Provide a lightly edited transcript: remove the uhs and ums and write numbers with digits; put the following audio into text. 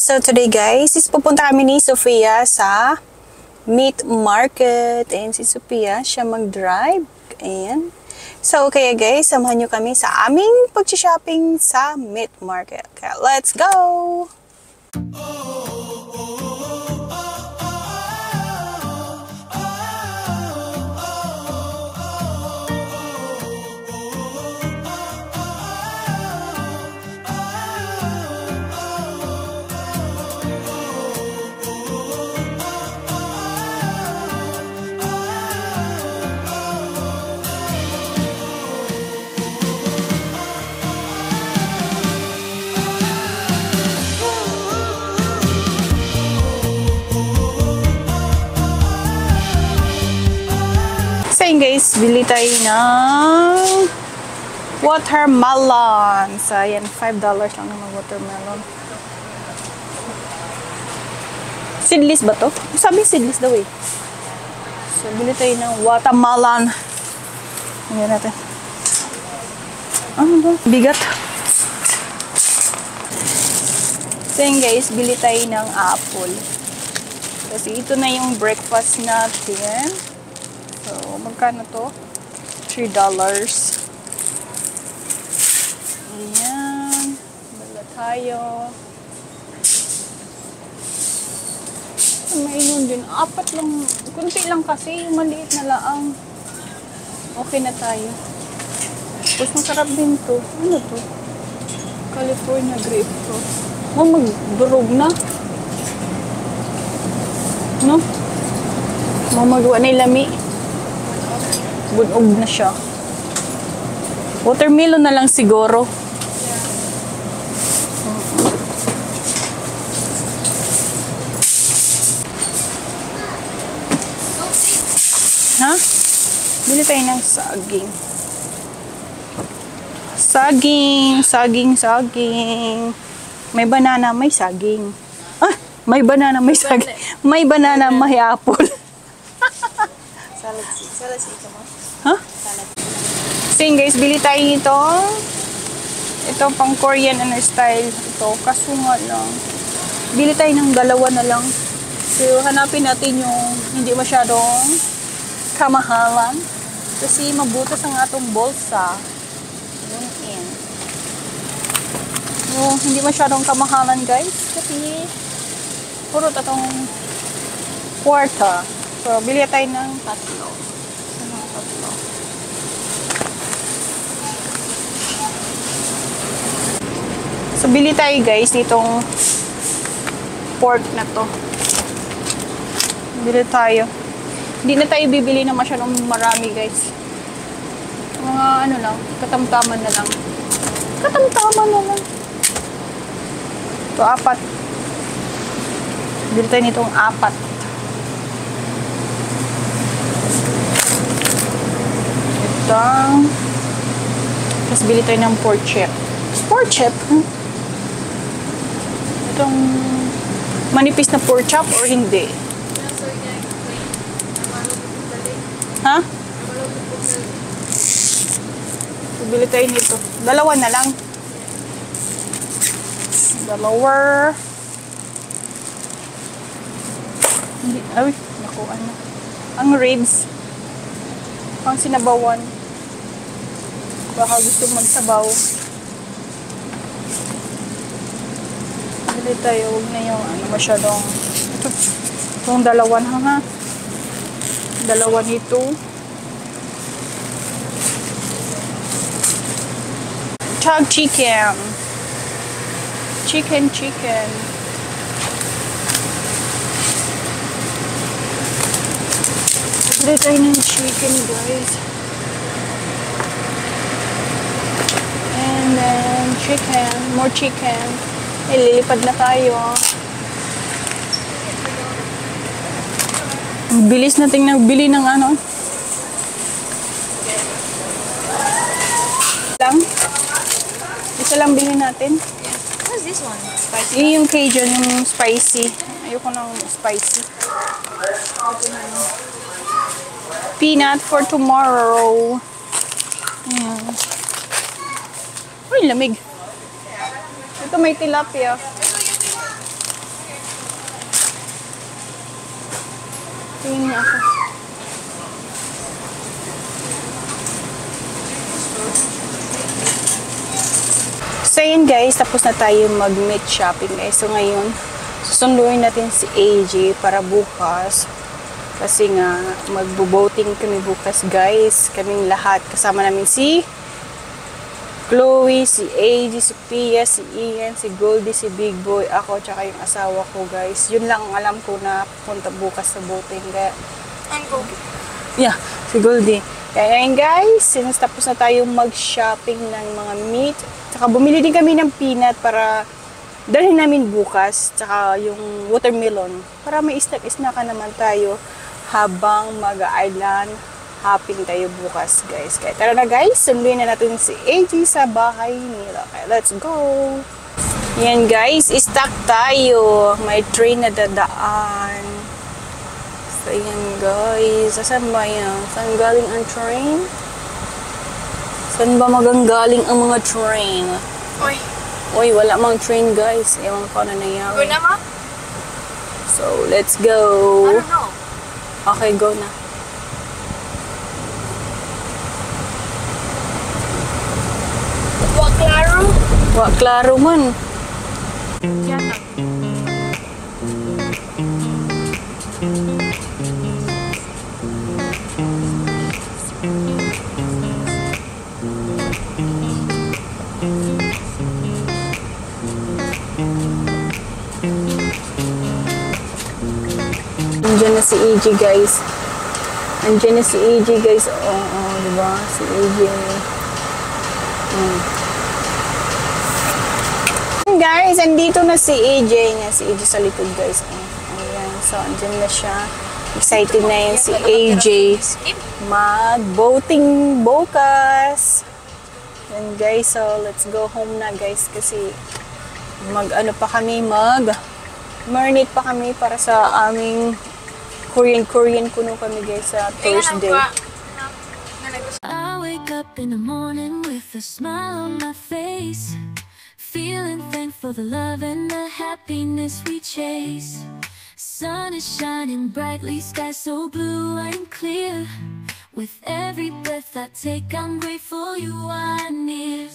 So today guys, is pupunta kami ni Sofia sa meat market. And si Sofia, siya mag-drive. Ayan. So kaya guys, samahan nyo kami sa aming pag-shopping sa meat market. Kaya let's go! Ayun guys, bili tayo ng watermelon. So, ayan, $5 lang naman watermelon. Seedless ba to? Sabi seedless daw eh. So, bili tayo ng watermelon. Ayan natin. Ano ba? Bigat. So, ayun guys, bili tayo ng apple. Kasi ito na yung breakfast natin. So, magkano to? $3. Ayan. Bala tayo. May yun din. Apat lang. Kunti lang kasi. Yung maliit na laang. Okay na tayo. Tapos masarap din to. Ano to? California grapefruit. Oh, magdurog na. No? Mamagawa na ilami. Bunog na siya. Watermelon na lang siguro. Ha? Bili tayo ng saging. Saging. May banana, may saging. Ah, may banana, may saging. May banana, may apple. Salad ito mo? Ha? Salad. So yun guys, bili tayo ito pang Korean style. Ito, kaso nga lang. Bili tayo ng dalawa na lang. So hanapin natin yung hindi masyadong kamahalan. Kasi mabutas ang atong bulsa. Yun. Yung hindi masyadong kamahalan guys. Kasi puro atong kwarta. So bili tayo ng tatlo. So, bili tayo guys nitong pork na to. Bili tayo. Hindi na tayo bibili na masyadong marami guys. Mga ano lang, katamtaman na lang. Katamtaman na lang. So, 4. Bili tayo nitong 4. Ito. Tapos bili tayo ng pork chip. Pork chip? Itong manipis na pork chop or hindi? Ha? Bili tayo nito. Dalawa na lang. Dalawa. Hindi. Ay, naku, ano. Ang ribs. Pang sinabawan. Baka gusto magsabaw. Bili tayo. Huwag na yung ano masyadong. Itong dalawa na ha. Dalawa nito. Chug chicken. Chicken. Bili tayo ng chicken guys. And then chicken. More chicken. Lilipad na tayo. Ang bilis nating nagbili ng ano. Isa lang bilhin natin. What's this one? Spicy? Yung Cajun, yung spicy. Ayoko ng spicy. Peanut for tomorrow. Ayan. Uy, lamig. Ito may tilapia. Tingin niya ako. So yun guys, tapos na tayo mag-meet shopping guys. So ngayon, susunduin natin si AJ para bukas. Kasi nga, magbo-boating kami bukas guys. Kaming lahat. Kasama namin si Chloe, si AJ, si Pia, si Ian, si Goldie, si Big Boy, ako, tsaka yung asawa ko guys. Yun lang ang alam ko na punta bukas sa boating. Kaya, And Goldie. yeah, si Goldie. Kaya ngayon guys, since tapos na tayong mag-shopping ng mga meat, tsaka bumili din kami ng peanut para dalhin namin bukas, tsaka yung watermelon, para may snack-snackan naman tayo habang mag-island hopping tayo bukas guys. Kaya tara na guys, sunduin na natin si AJ sa bahay nila. Kaya let's go! Yan guys, stuck tayo. May train na dadaan. So yan guys, saan ba yan? Saan galing ang train? Saan ba maganggaling ang mga train? Oy. Uy, wala mang train guys. Ewan ko na nangyari. Go na, ma? So, let's go. I don't know. Okay, go na. Wa klaro? Wa, klaro man. Yan lang. Andiyan na si AJ guys. Andiyan na si AJ guys. Oo, diba? Si AJ. Guys, andito na si AJ niya. Si AJ sa likod guys. Ayan. So, andyan na siya. Excited na yan si AJ. Mag-boating bukas. And guys, so let's go home na guys. Kasi mag-ano pa kami, marinate pa kami para sa aming Korean kuno kami guys sa Thursday. I wake up in the morning with a smile on my face, feeling thankful for the love and the happiness we chase. Sun is shining brightly, sky so blue and clear. With every breath I take, I'm grateful you are near.